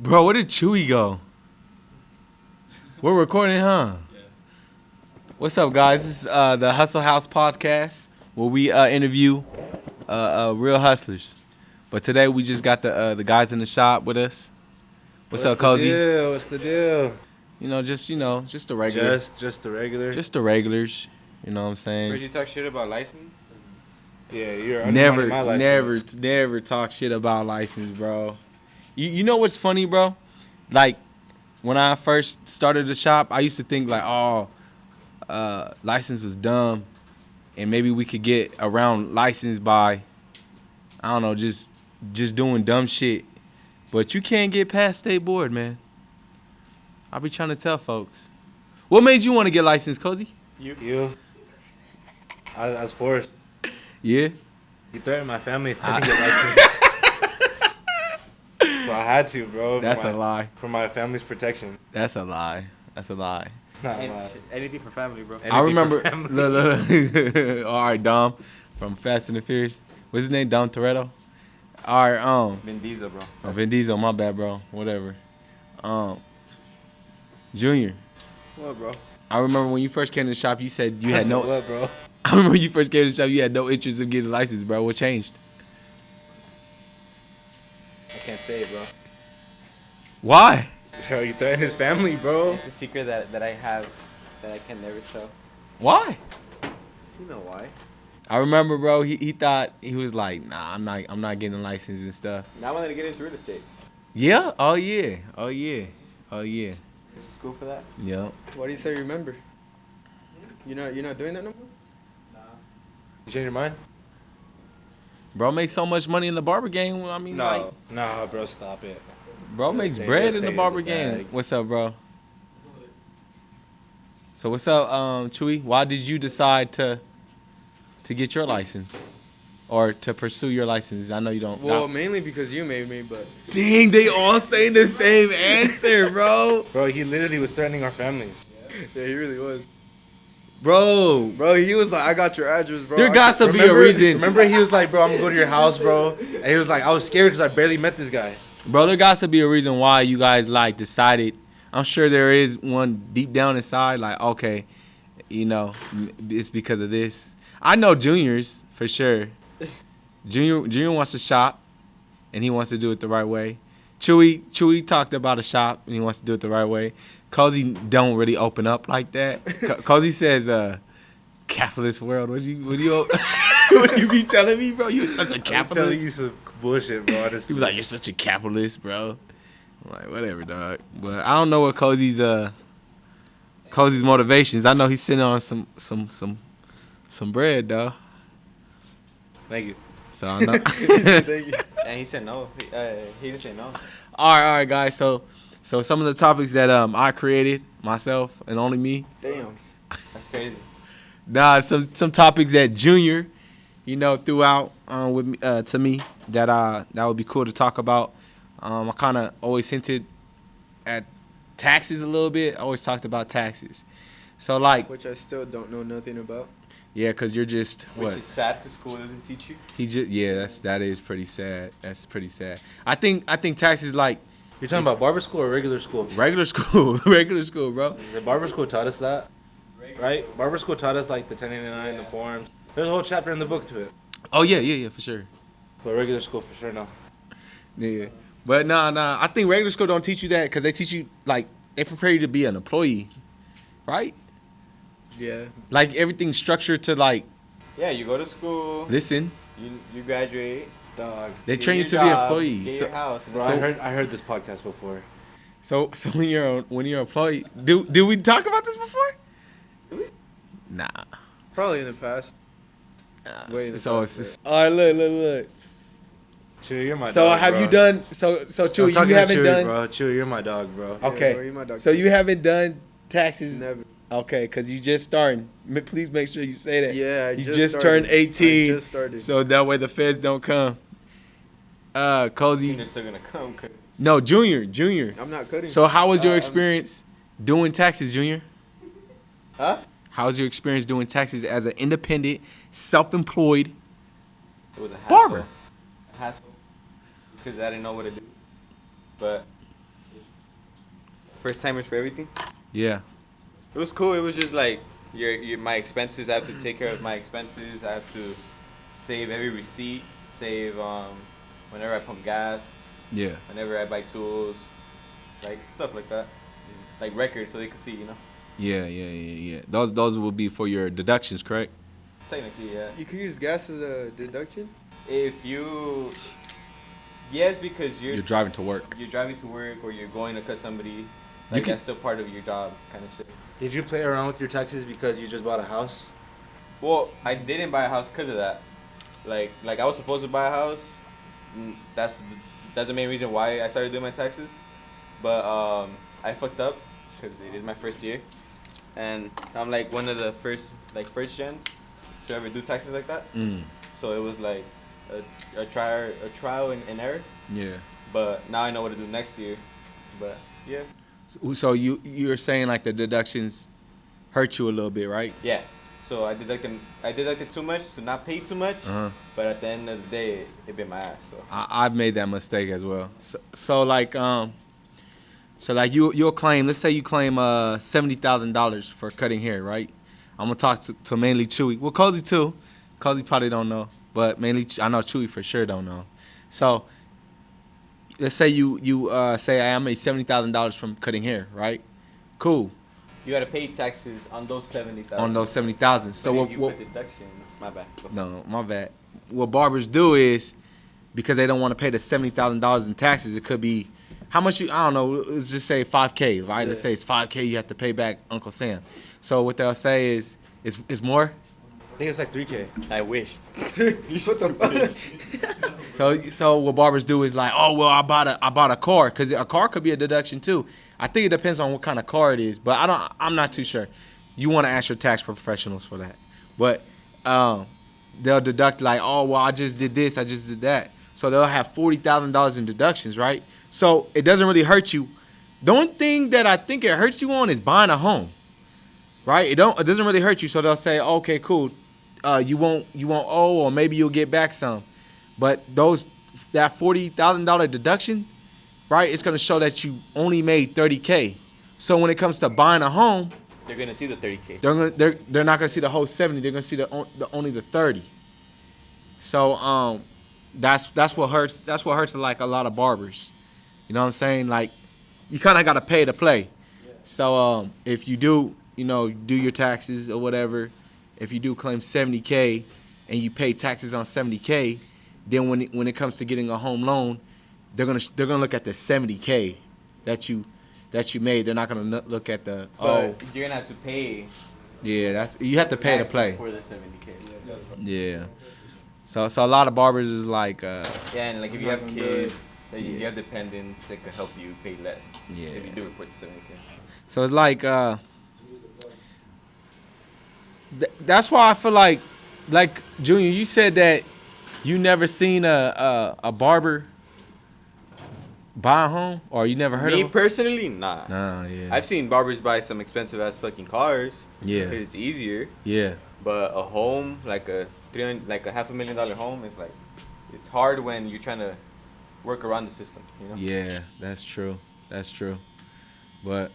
Bro, where did Chewy go? We're recording, huh? Yeah. What's up, guys? This is the Hustle House podcast where we interview real hustlers. But today we just got the guys in the shop with us. What's up, Cozy? What's the deal? Just the regular. Just the regular. Just the regulars. You know what I'm saying? Heard you talk shit about license? Yeah, you're undermining my license. Never talk shit about license, bro. You know what's funny, bro? Like, when I first started the shop, I used to think like, license was dumb, and maybe we could get around license by, I don't know, just doing dumb shit. But you can't get past state board, man. I be trying to tell folks. What made you want to get licensed, Cozy? You. I was forced. Yeah? You threatened my family if I didn't get licensed. So I had to, bro. That's a lie. For my family's protection. That's a lie. It's not a lie. Anything for family, bro. I remember. Look. All right, Dom from Fast and the Furious. What's his name? Dom Toretto. All right, Vin Diesel, bro. Oh, Vin Diesel. My bad, bro. Whatever. Junior. What, bro? I remember when you first came to the shop, you said you had no. What, bro? I remember when you first came to the shop, you had no interest in getting a license, bro. What changed? I can't say it, bro. Why? Bro, you threatened his family, bro. It's a secret that I have that I can never tell. Why? You know why? I remember, bro. He thought he was like, nah, I'm not getting a license and stuff. Now I wanted to get into real estate. Yeah. Oh yeah. This is school for that. Yeah. Why do you say remember? You're not doing that no more? Nah. You change your mind? Bro makes so much money in the barber game. I mean, No, bro, stop it. Bro makes estate- bread real in the estate barber is a game. bag. What's up, bro? So what's up, Chewy? Why did you decide to get your license, or to pursue your license? I know you don't. Well, mainly because you made me, but Dang, they all saying the same answer, bro. Bro, he literally was threatening our families. yeah, he really was. Bro, He was like, I got your address, bro. there got to be a reason. Remember, he was like, bro, I'm going to go to your house, bro. And he was like, I was scared because I barely met this guy. Bro, there got to be a reason why you guys like decided. I'm sure there is one deep down inside, like, okay, it's because of this. I know Junior's for sure. Junior wants to shop, and he wants to do it the right way. Chewy talked about a shop, and he wants to do it the right way. Cozy don't really open up like that. Cozy says, capitalist world. What do you what you be telling me, bro? You're such a I'm capitalist. telling you some bullshit, bro. He was like, you're such a capitalist, bro. I'm like, whatever, dog. But I don't know what Cozy's motivations. I know he's sitting on some bread, dog. Thank you. So I know. Thank you. And he said no. He didn't say no. All right, guys. So some of the topics that I created myself and only me. Damn. That's crazy. Nah, some topics that Junior, threw out with me, to me that would be cool to talk about. I kind of always hinted at taxes a little bit. I always talked about taxes. So like, Which I still don't know nothing about. yeah, cause you're just Which is sad because school doesn't teach you. He's just that is pretty sad. That's pretty sad. I think taxes like You're talking about barber school or regular school? regular school, bro. The barber school taught us that, right? Barber school taught us like the 1099, the forms. There's a whole chapter in the book to it. Oh yeah, for sure. But regular school for sure, no. Yeah, but nah. I think regular school don't teach you that because they teach you like they prepare you to be an employee, right? Yeah. Like everything's structured to like Yeah, you go to school. listen. You graduate. Dog. They get train you your to be an job, employee. Get So, your house. Bro, I heard this podcast before. so when you're an employee, do we talk about this before? Nah. Probably in the past. Way in the So past, it's just, all right. Look. Chewy, you're my So dog, have bro. you done? So I'm Chewy, talking you to haven't Chewy, done. bro. Chewy, you're my dog, bro. Yeah, Okay. bro, you're my dog. So you haven't done taxes. Never. Okay, because you just starting. Please make sure you say that. Yeah, I you just turned started. 18. I just started. So that way the feds don't come. Cozy. They're still gonna come. No, Junior. I'm not cutting. So how was your experience doing taxes, Junior? Huh? How was your experience doing taxes as an independent, self-employed It was a hassle. barber? A hassle. Because I didn't know what to do. But first timers for everything. Yeah. It was cool. It was just like my expenses. I have to take care of my expenses. I have to save every receipt. Save whenever I pump gas. Yeah. Whenever I buy tools, like stuff like that. Like records, so they can see, you know. Yeah. Those will be for your deductions, correct? Technically, yeah. You could use gas as a deduction. If you, yes, because You're driving to work. you're driving to work or you're going to cut somebody. You Like can- that's still part of your job, kind of shit. Did you play around with your taxes because you just bought a house? Well, I didn't buy a house because of that. Like I was supposed to buy a house. That's the main reason why I started doing my taxes. But I fucked up because it is my first year, and I'm like one of the first gens to ever do taxes like that. So it was like a trial and error. Yeah. But now I know what to do next year. But yeah. So you're saying like the deductions hurt you a little bit, right? Yeah. So I deducted too much to not pay too much. But at the end of the day, it bit my ass. So I've made that mistake as well. So like you'll claim, let's say you claim $70,000 for cutting hair, right? I'm gonna talk to mainly Chewy. Well, Cozy too. Cozy probably don't know, but mainly I know Chewy for sure don't know. So let's say you say I made $70,000 from cutting hair, right? Cool. you got to pay taxes on those 70,000. On those 70,000. So But if what? you put deductions, my bad. No, my bad. What barbers do is, because they don't want to pay the $70,000 in taxes, it could be how much I don't know. Let's just say $5K, right? Let's say it's $5K. You have to pay back Uncle Sam. So what they'll say is, it's more. I think it's like 3K. I wish. So what barbers do is like, oh well, I bought a car, because a car could be a deduction too. I think it depends on what kind of car it is, but I'm not too sure. You want to ask your tax professionals for that. But they'll deduct like, oh well, I just did this, I just did that. So they'll have $40,000 in deductions, right? So it doesn't really hurt you. The only thing that I think it hurts you on is buying a home, right? It doesn't really hurt you. So they'll say, okay, cool, you won't owe, or maybe you'll get back some. But that $40,000 deduction, right? It's gonna show that you only made $30K. So when it comes to buying a home, They're gonna see the 30K. they're not gonna see the whole 70. They're gonna see only the 30. So that's what hurts. That's what hurts like a lot of barbers. You know what I'm saying? Like you kind of gotta pay to play. So if you do, do your taxes or whatever, if you do claim 70K and you pay taxes on 70K, then when it comes to getting a home loan, they're gonna look at the 70K that you made. They're not gonna look at the But you're gonna have to pay. Yeah, you have to pay to play. For the 70K. Yeah. So a lot of barbers is like Yeah, and like if you have kids, you have dependents, they could help you pay less. Yeah. If you do report the 70K. so it's like that's why I feel like Junior, you said that you never seen a barber buy a home, or you never heard of Me him? personally, nah. Nah, yeah. I've seen barbers buy some expensive ass fucking cars. Yeah. Because it's easier. Yeah. But a home, like a $500,000 home, is like, it's hard when you're trying to work around the system, Yeah, that's true. But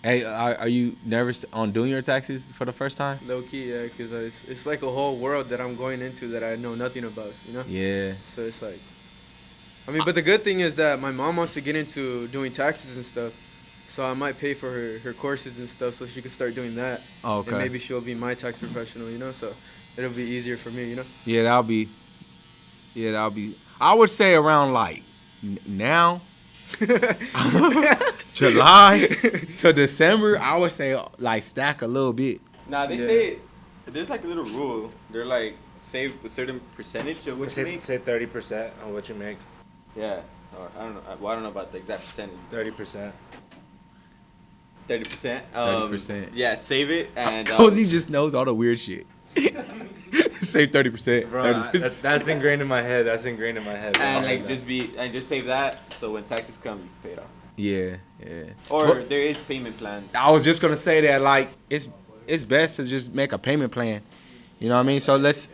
hey, are you nervous on doing your taxes for the first time? Low key, yeah, because it's like a whole world that I'm going into that I know nothing about, Yeah. So it's like, but the good thing is that my mom wants to get into doing taxes and stuff, so I might pay for her courses and stuff so she can start doing that. Oh, okay. And maybe she'll be my tax professional, so it'll be easier for me, Yeah, that'll be. I would say around like now, July to December. I would say like stack a little bit. Nah, they say there's like a little rule. They're like save a certain percentage of what you make. Say 30% on what you make. Yeah. Or I don't know. Well, I don't know about the exact percentage. 30%. 30%. 30%. Yeah, save it and. Cozy just knows all the weird shit. Say 30%. Bro, 30%. that's ingrained in my head. And like just save that so when taxes come you can pay it off. Yeah. Or But there is payment plans. I was just gonna say that like it's best to just make a payment plan. You know what I mean? So let's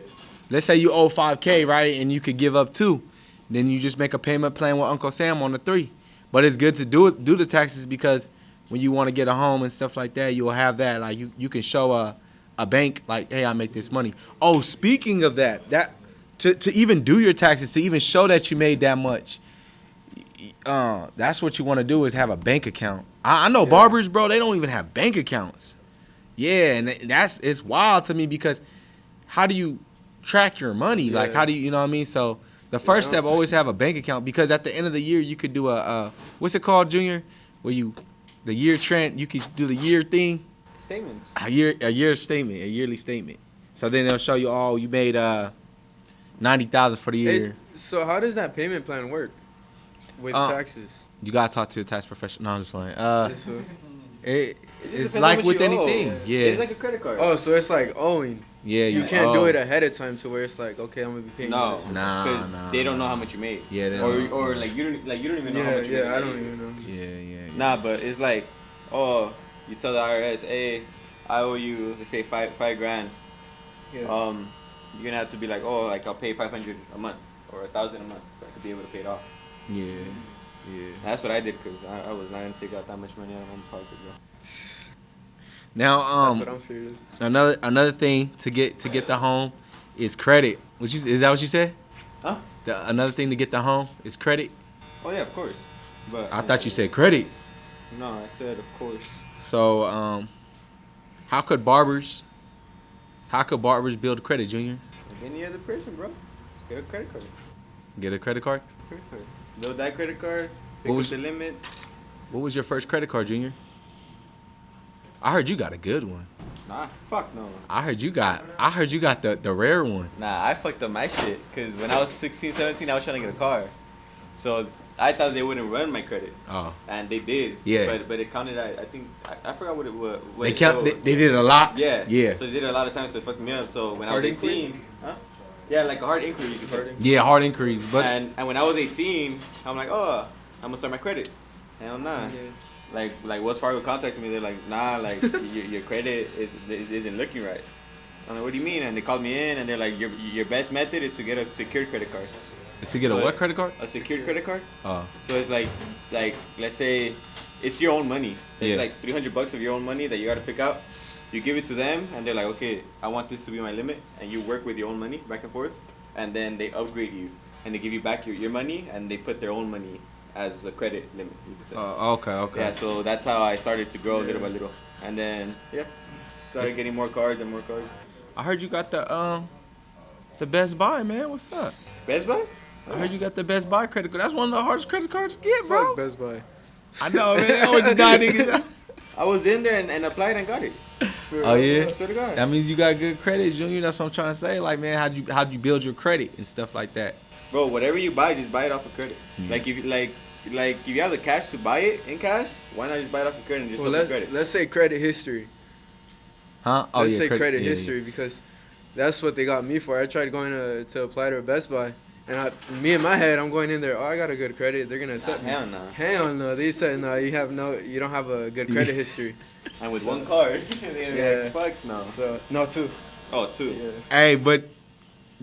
say you owe $5K, right, and you could give up $2. Then you just make a payment plan with Uncle Sam on the $3. But it's good to do the taxes because when you want to get a home and stuff like that, you'll have that. Like you can show a bank like, hey, I make this money. Oh, speaking of that to even do your taxes, to even show that you made that much, that's what you want to do is have a bank account. I know barbers, bro, they don't even have bank accounts. Yeah, and it's wild to me because how do you track your money? Yeah. Like, how do you know what I mean? So the first step, always have a bank account, because at the end of the year, you could do a what's it called, Junior? Where you you could do the year thing. Statements. A year statement, a yearly statement. So then they'll show you, oh, you made $90,000 for the year. So how does that payment plan work with taxes? You gotta talk to a tax professional. No, I'm just playing. So- It's depends on like what with you owe. anything. Yeah. It's like a credit card. Oh, so it's like owing. Yeah, You can't do it ahead of time to where it's like, okay, I'm gonna be paying. No, you this. Nah. they don't know how much you made. Yeah, they or don't. or like you don't even know how much you made. Yeah, I don't even know. Yeah. Nah, but it's like, oh, you tell the IRS, hey, I owe you, let's say $5 grand. Yeah. You're gonna have to be like, oh, like I'll pay $500 a month or $1,000 a month, so I could be able to pay it off. Yeah. That's what I did, because I was not gonna take out that much money out of my pocket, bro. Now, That's what I'm serious. another thing to get the home is credit. Is that what you said? Huh? Another thing to get the home is credit. Oh yeah, of course. But I thought you said credit. no, I said of course. So, how could barbers build credit, Junior? Like any other person, bro. Get a credit card. Get a credit card? Credit card. Build that credit card. Pick What up was- the limit. What was your first credit card, Junior? I heard you got a good one. Nah, fuck no. I heard you got the rare one. Nah, I fucked up my shit. Because when I was 16, 17, I was trying to get a car. So I thought they wouldn't run my credit. Oh. And they did. Yeah. But it counted at, I think, I forgot what it was. They did a lot? Yeah. Yeah. So they did it a lot of times, so it fucked me up. So when Hard I was 18. inquiry? Huh? Yeah, like a hard inquiry, you could say. Yeah, hard inquiries. But And when I was 18, I'm like, oh, I'm gonna start my credit. Hell nah. Yeah. Like Wells Fargo contacted me. They're like, nah, like your credit isn't looking right. I'm like, what do you mean? And they called me in and they're like, your best method is to get a secured credit card. it's to get a So what credit card? A secured credit card. Oh. So it's like let's say it's your own money. It's Yeah. like $300 of your own money that you gotta pick out. You give it to them and they're like, okay, I want this to be my limit, and you work with your own money back and forth, and then they upgrade you and they give you back your money, and they put their own money as a credit limit, you could say. Okay. Yeah, so that's how I started to grow little by little, and then started getting more cards and more cards. I heard you got the Best Buy, man. What's up? Best Buy? I heard you got the Best Buy credit card. That's one of the hardest credit cards to get, bro. Fuck Best Buy. I know, man. They always deny niggas. I was in there and applied and got it. Oh yeah. I swear to God. That means you got good credit, Junior. That's what I'm trying to say. Like, man, how'd you build your credit and stuff like that? Bro, whatever you buy, just buy it off of credit. Like if you have the cash to buy it in cash, why not just buy it off of credit and just Well, off of credit? let's say credit history. Huh? Oh Let's yeah. say credit yeah, history because that's what they got me for. I tried going to apply to a Best Buy, and me in my head, I'm going in there. Oh, I got a good credit. They're gonna accept me. Hell no. Hell no. They said no. You don't have a good credit history. And with one card, they're like, fuck no. So no, two. Oh, two. Yeah. Hey, but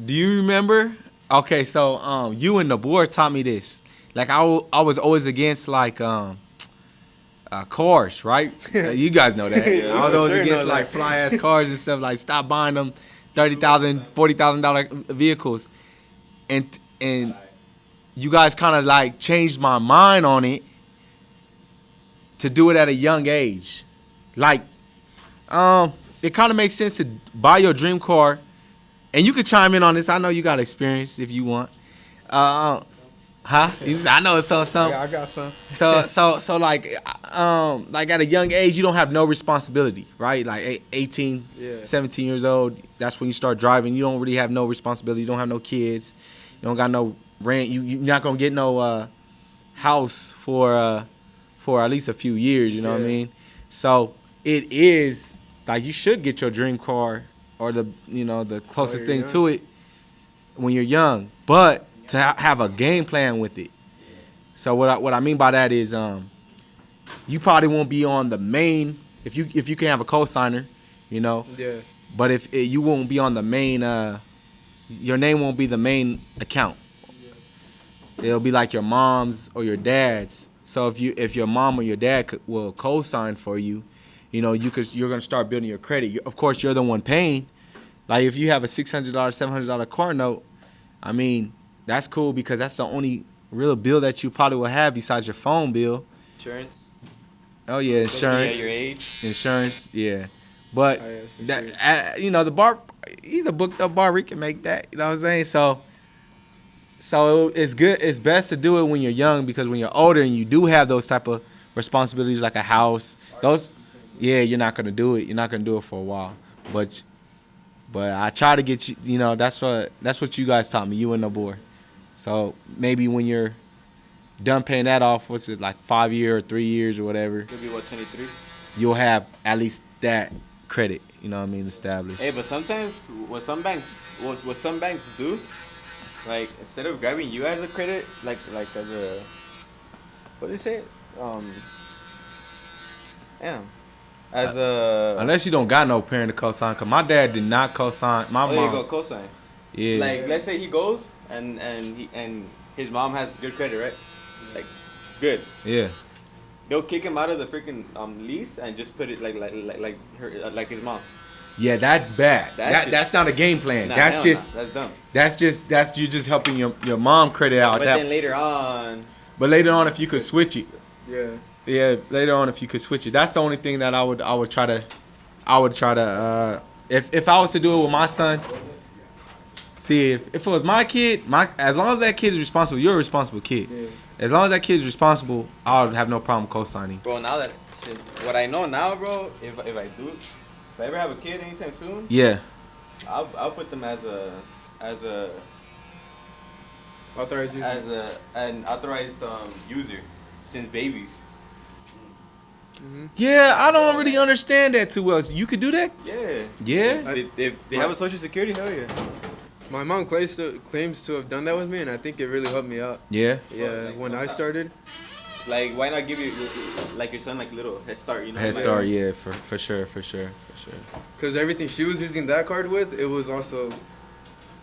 do you remember? Okay, so you and the board taught me this. Like I was always against like cars, right? You guys know that. Yeah, I was always sure against know like that. fly ass cars and stuff. Like stop buying them $30,000, $40,000 vehicles, and you guys kind of like changed my mind on it to do it at a young age. Like, it kind of makes sense to buy your dream car, and you could chime in on this. I know you got experience if you want. Huh? I know it's some. Yeah, I got some. So like at a young age, you don't have no responsibility, right? Like 18, Yeah. 17 years old, that's when you start driving. You don't really have no responsibility. You don't have no kids. You don't got no rent. You're not gonna get no house for at least a few years. You know what I Yeah. mean? So it is like you should get your dream car or the closest you're thing young. to it when you're young, but to have a game plan with it. So what I mean by that is you probably won't be on the main if you can have a co-signer, Yeah. but if you won't be on the main your name won't be the main account. It'll be like your mom's or your dad's, So if your mom or your dad will co-sign for you, you're gonna start building your credit. Of course, you're the one paying. Like if you have a $600, $700 car note, I mean that's cool because that's the only real bill that you probably will have besides your phone bill. Insurance. Oh yeah, Especially insurance. at your age. Insurance, yeah. But Oh, yes, that the bar, he's a booked up barber. He can make that. You know what I'm saying? So it's good. It's best to do it when you're young because when you're older and you do have those type of responsibilities like a house, you're not gonna do it. You're not gonna do it for a while. But I try to get you. That's what you guys taught me. You and the boy. So maybe when you're done paying that off, what's it like 5 years or 3 years or whatever? Could be 23. You'll have at least that credit. You know what I mean? Established. Hey, but sometimes what some banks do, like instead of grabbing you as a credit, like as a, what do you say? As a. Unless you don't got no parent to co-sign, cause my dad did not co-sign. My Oh, mom. you go cosign. Yeah. Like let's say he goes and his mom has good credit, right? Like, good. Yeah. They'll kick him out of the freaking lease and just put it like his mom. Yeah, that's bad. That's That's not a game plan. Nah, that's hell just nah. That's dumb. that's you just helping your mom credit out. But then later on. But later on, if you could switch it. Yeah. Yeah, later on, if you could switch it, that's the only thing that I would try to, if I was to do it with my son. See, if it was my kid, as long as that kid is responsible, you're a responsible kid. Yeah. As long as that kid is responsible, I would have no problem co-signing. Bro, now that what I know now, bro, if I ever have a kid anytime soon, Yeah. I'll put them as Authorized user. an authorized user since babies. Yeah, I don't really understand that too well. You could do that? Yeah. Yeah. If they have a social security, hell yeah. My mom claims to have done that with me, and I think it really helped me out. Yeah. Yeah, when I started. Like, why not give you like your son like little head start? Head like, start, yeah, for sure. Because everything she was using that card with, it was also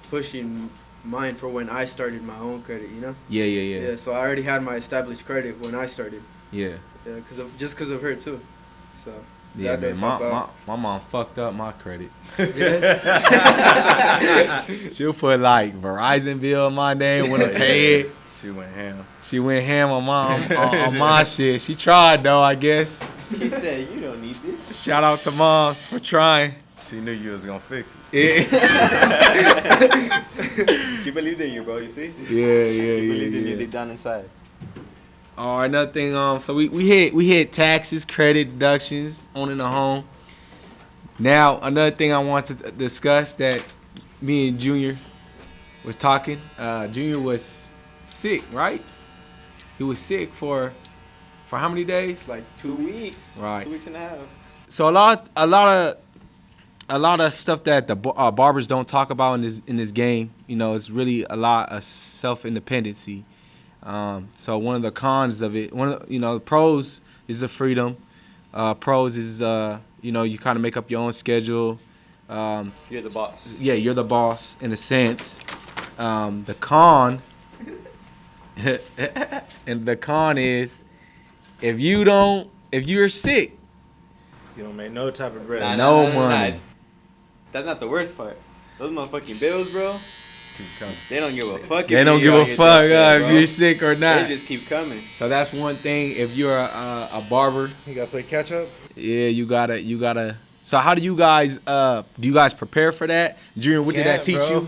pushing mine for when I started my own credit, Yeah. Yeah, so I already had my established credit when I started. Yeah. Yeah, because of her too. So Yeah, that man. does help out. My mom fucked up my credit. Yeah. She'll put like Verizon bill in my name, wouldn't pay it. She went ham. On my shit. She tried though, I guess. She said, "You don't need this." Shout out to moms for trying. She knew you was gonna fix it. Yeah. She believed in you, bro. You see? Yeah. She believed in you deep down inside. All right, another thing. So we hit taxes, credit, deductions, owning a home. Now another thing I want to discuss that me and Junior was talking. Junior was sick, right? He was sick for how many days? It's like 2 weeks. Right. 2 weeks and a half. So a lot of stuff that the barbers don't talk about in this game. It's really a lot of self-independency. So one of the cons of it, the pros is the freedom. Pros is you kind of make up your own schedule. So you're the boss. Yeah, you're the boss in a sense. The con, and the con is if you're sick, You don't make no type of bread. Nah, no money. That's not the worst part. Those motherfucking bills, bro. They don't give a fuck. They if don't you give out a here fuck doing that, if bro. you're sick or not. They just keep coming. So that's one thing. If you're a barber, You gotta play catch up. yeah, you gotta. So how do you guys prepare for that? Junior, what did that teach you?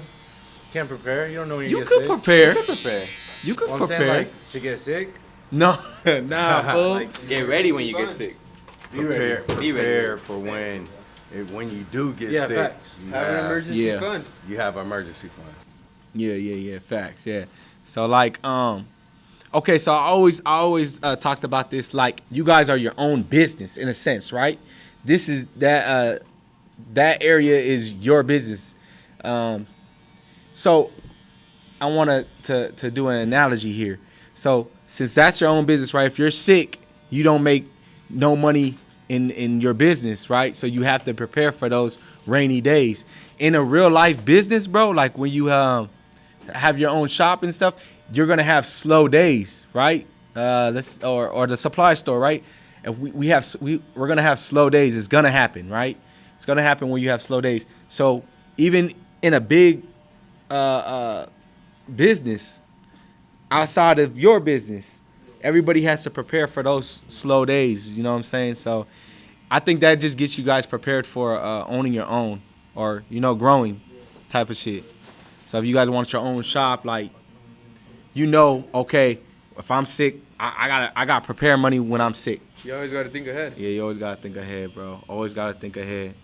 Can't prepare. You don't know when you You get could sick. prepare. Prepare. You could Well, I'm saying prepare. like to get sick. No, nah, fool. Like, Get ready when you get sick. be ready. Be ready. For when you do get Yeah, sick, facts. you Have an emergency Yeah. fund. You have an emergency fund. Yeah. Facts. Yeah. So like, okay. So I always talked about this. Like, you guys are your own business in a sense, right? This is that area is your business. So I want to do an analogy here. So since that's your own business, right? If you're sick, you don't make no money in your business, right? So you have to prepare for those rainy days. In a real life business, bro, like when you have your own shop and stuff, you're gonna have slow days, right? or the supply store, right? If we're gonna have slow days. It's gonna happen, right? It's gonna happen when you have slow days. So even in a big business outside of your business, everybody has to prepare for those slow days. You know what I'm saying? So I think that just gets you guys prepared for owning your own or growing type of shit. So if you guys want your own shop, like okay, if I'm sick, I got prepare money when I'm sick. You always gotta think ahead. Yeah, you always gotta think ahead, bro. Always gotta think ahead.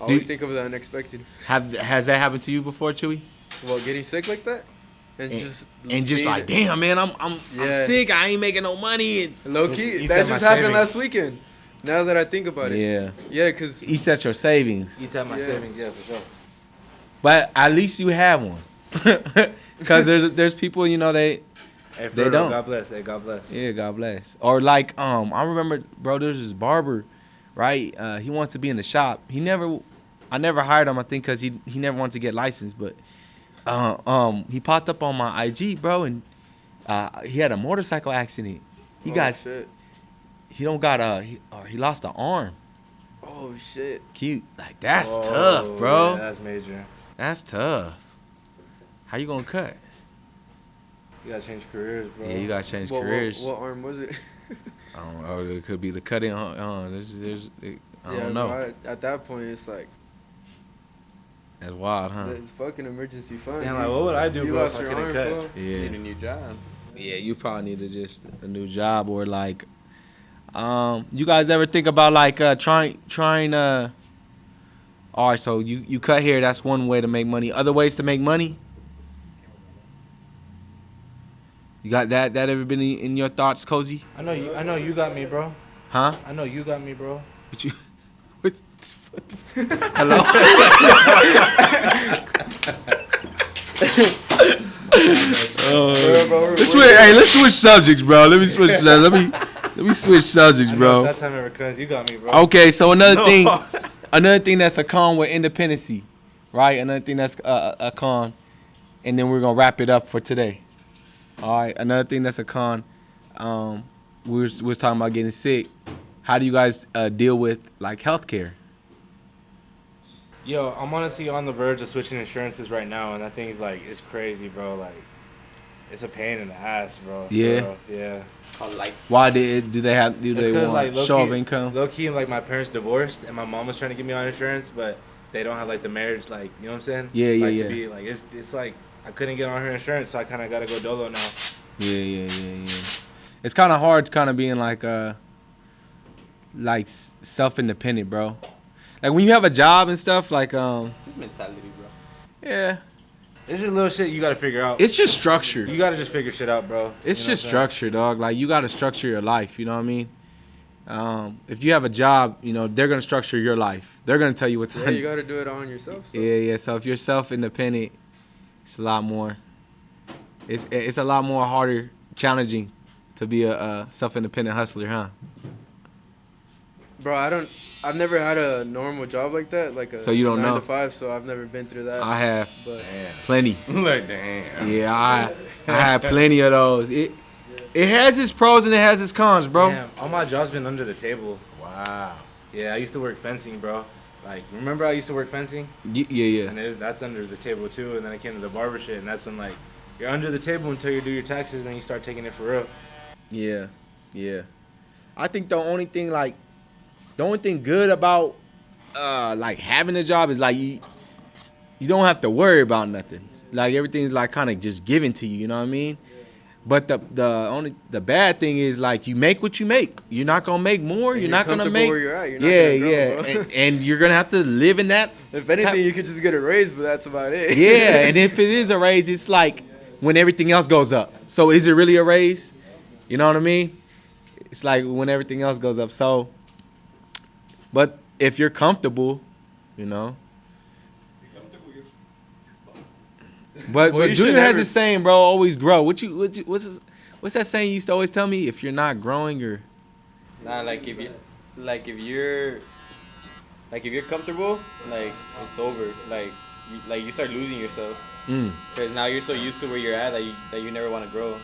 Always think of the unexpected. Has that happened to you before, Chewy? Well, getting sick like that, and just like, damn, man, I'm sick. I ain't making no money. And low key, that just happened last weekend. Now that I think about it. Yeah. Yeah, cause eats at your savings. Eats at my savings, yeah, for sure. But at least you have one. Cause there's people, they don't. God bless. Hey, God bless. Yeah, God bless. Or like, I remember, bro, there's this barber, right? He wants to be in the shop. I never hired him, I think, cause he never wanted to get licensed. But he popped up on my IG, bro, and he had a motorcycle accident. He lost an arm. Oh shit. Cute. Like that's tough, bro. Yeah, that's major. That's tough. How you gonna cut? You gotta change careers, bro. Yeah, you gotta change careers. What arm was it? I don't know. It could be the cutting. I don't know. Bro, at that point, it's like That's wild, huh? it's fucking emergency fund. Damn, like, what would I do, you bro, lost if I your couldn't arm, cut? fool? Yeah. Need a new job. Yeah, you probably need just a new job or like, you guys ever think about like trying all right, so you cut hair. That's one way to make money. Other ways to make money? You got that ever been in your thoughts, Cozy? I know you got me, bro. Huh? I know you got me, bro. What you? Hello? Let's switch subjects, bro. Let me switch subjects, bro. That time ever comes, you got me, bro. Okay, so another thing that's a con with Independency, right? Another thing that's a con, and then we're gonna wrap it up for today. All right, another thing that's a con. We was talking about getting sick. How do you guys deal with like healthcare? Yo, I'm honestly on the verge of switching insurances right now, and that thing's like, it's crazy, bro. Like, it's a pain in the ass, bro. Yeah. Bro. Yeah. Why do they want like, show of income? Low key, like my parents divorced, and my mom was trying to get me on insurance, but they don't have like the marriage, like, you know what I'm saying? Yeah. To be like, it's like I couldn't get on her insurance, so I kind of gotta go dolo now. Yeah. It's kind of hard, kind of being like self-independent, bro. Like when you have a job and stuff, like It's just mentality, bro. yeah. It's just little shit you gotta figure out. It's just structure. You gotta just figure shit out, bro. It's You know just what I'm saying? structure, dog. Like you gotta structure your life. You know what I mean? If you have a job, they're gonna structure your life. They're gonna tell you what time. Yeah, you gotta do it on yourself. So. Yeah. So if you're self-independent, it's a lot more. It's a lot more harder, challenging, to be a self-independent hustler, huh? Bro, I've never had a normal job like that, like a So you don't 9 know? to 5. So I've never been through that. I have But plenty. Like, damn. Yeah, I have plenty of those. It has its pros and it has its cons, bro. Damn, all my jobs been under the table. Wow. Yeah, I used to work fencing, bro. Like, remember I used to work fencing? Yeah. And that's under the table too. And then I came to the barber shit, and that's when like you're under the table until you do your taxes and you start taking it for real. Yeah. I think the only thing good about like having a job is like you don't have to worry about nothing. Like everything's like kind of just given to you, you know what I mean? But the bad thing is like you make what you make. You're not gonna make more. You're not gonna make where you're at. You're not gonna grow, bro. and you're gonna have to live in that. If anything, you could just get a raise, but that's about it. Yeah, and if it is a raise, it's like when everything else goes up. So is it really a raise? You know what I mean? It's like when everything else goes up. So, but if you're comfortable, But Well, you should Junior has never- this saying, bro, always grow. What's that saying you used to always tell me? If you're not growing, you're Nah, like if you're comfortable, like it's over. Like you start losing yourself. Because now you're so used to where you're at that you never want to grow.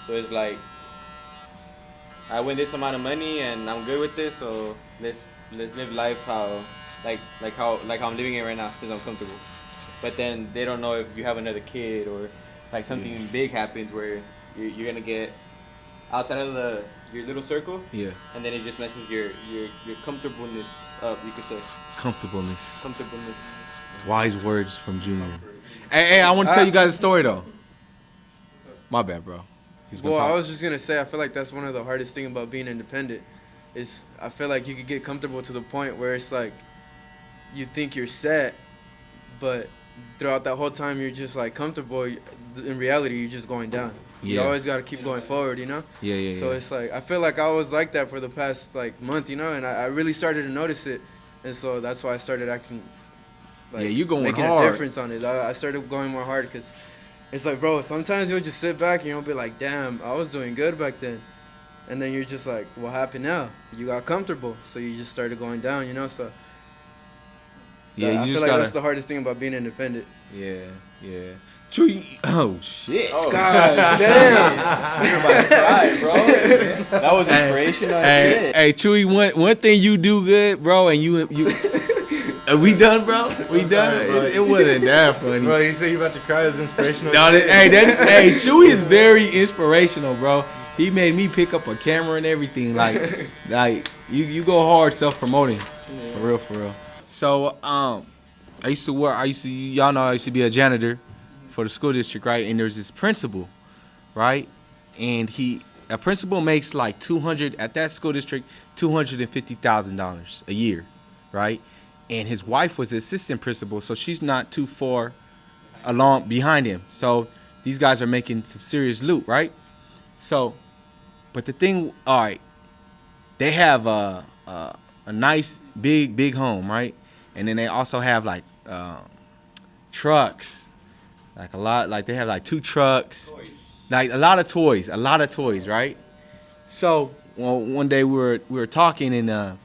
So it's like I win this amount of money and I'm good with this, so let's live life how I'm living it right now since I'm comfortable. But then they don't know if you have another kid or like something big happens where you're gonna get outside of your little circle. Yeah. And then it just messes your comfortableness up, you could say. Comfortableness. Comfortableness. Wise words from Junior. Hey, I want to tell you guys a story though. My bad, bro. Well, I was just gonna say, I feel like that's one of the hardest things about being independent. Is I feel like you could get comfortable to the point where it's like you think you're set, but throughout that whole time you're just like comfortable. In reality, you're just going down. You always gotta keep going forward, you know. Yeah. So it's like I feel like I was like that for the past like month, you know, and I really started to notice it, and so that's why I started acting. Like, you going making hard. a difference on it. I started going more hard because it's like, bro, sometimes you'll just sit back and you'll be like, damn, I was doing good back then. And then you're just like, what happened now? You got comfortable. So you just started going down, you know? So I feel like that's the hardest thing about being independent. Yeah. True. Oh, shit. Oh, God damn. You're about to cry, bro. That was inspirational. Hey, Chewy, one thing you do good, bro, and you are we done, bro? We done? Sorry, bro. It wasn't that funny. Bro, you said you about to cry. It was inspirational. No, hey, Chewy is very inspirational, bro. He made me pick up a camera and everything. Like you go hard self-promoting. Yeah. For real. So, y'all know I used to be a janitor for the school district, right? And there's this principal, right? And a principal makes like at that school district, $250,000 a year, right? And his wife was the assistant principal, so she's not too far along behind him. So these guys are making some serious loot, right? So, but the thing, all right, they have a nice big home, right? And then they also have like trucks, like a lot, like they have like 2 trucks, like a lot of toys, right? So one day we were talking and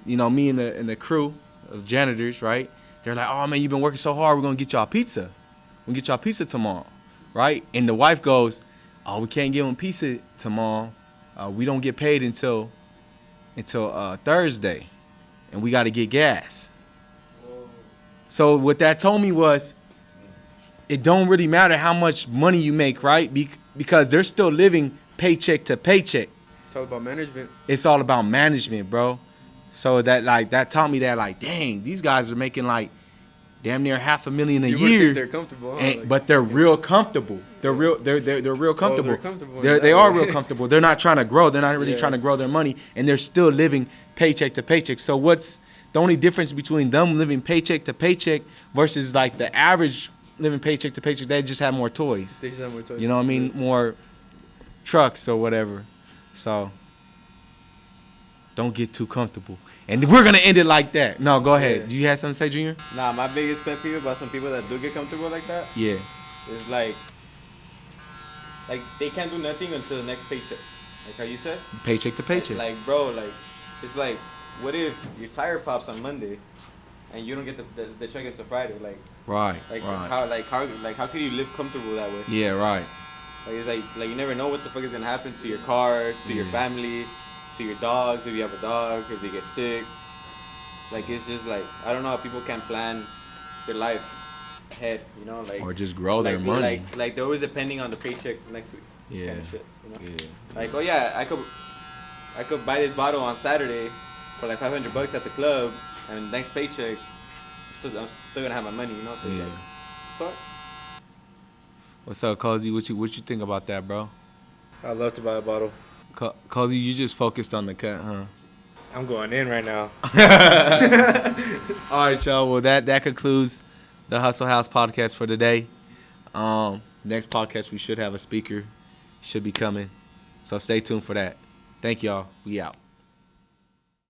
me and the crew of janitors, right? They're like, oh man, you've been working so hard, we're gonna get y'all pizza. We'll get y'all pizza tomorrow, right? And the wife goes, oh, we can't give them pizza tomorrow. We don't get paid until Thursday, and we got to get gas. Whoa. So what that told me was, it don't really matter how much money you make, right? Because they're still living paycheck to paycheck. It's all about management. It's all about management, bro. So that taught me that, like, dang, these guys are making like damn near $500,000 a you year. Think they're comfortable, huh? But they're real comfortable. They're real comfortable. They're comfortable. They are real comfortable. They're not trying to grow. They're not really trying to grow their money, and they're still living paycheck to paycheck. So what's the only difference between them living paycheck to paycheck versus like the average living paycheck to paycheck? They just have more toys. They just have more toys. You know what I mean? More trucks or whatever. So don't get too comfortable. And we're going to end it like that. No, go ahead. Yeah. Do you have something to say, Junior? Nah, my biggest pet peeve about some people that do get comfortable like that Yeah. is like they can't do nothing until the next paycheck. Like how you said? Paycheck to paycheck. Like bro, like it's like, what if your tire pops on Monday and you don't get the check until Friday? Like Right. How could you live comfortable that way? Yeah, right. Like it's like you never know what the fuck is gonna happen to your car, to your family, to your dogs, if you have a dog, if they get sick. Like it's just like, I don't know how people can plan their life ahead, you know, like, or just grow their money. Like they're always depending on the paycheck next week. Yeah. Kind of shit, you know? Yeah. Like, oh yeah, I could buy this bottle on Saturday for like $500 at the club, and next paycheck, I'm still gonna have my money, you know. So yeah. like, fuck. What's up, Cozy? What you think about that, bro? I'd love to buy a bottle. Cozy, you just focused on the cut, huh? I'm going in right now. All right, y'all. Well, that concludes the Hustle House podcast for today. Next podcast, we should have a speaker. Should be coming. So stay tuned for that. Thank y'all. We out.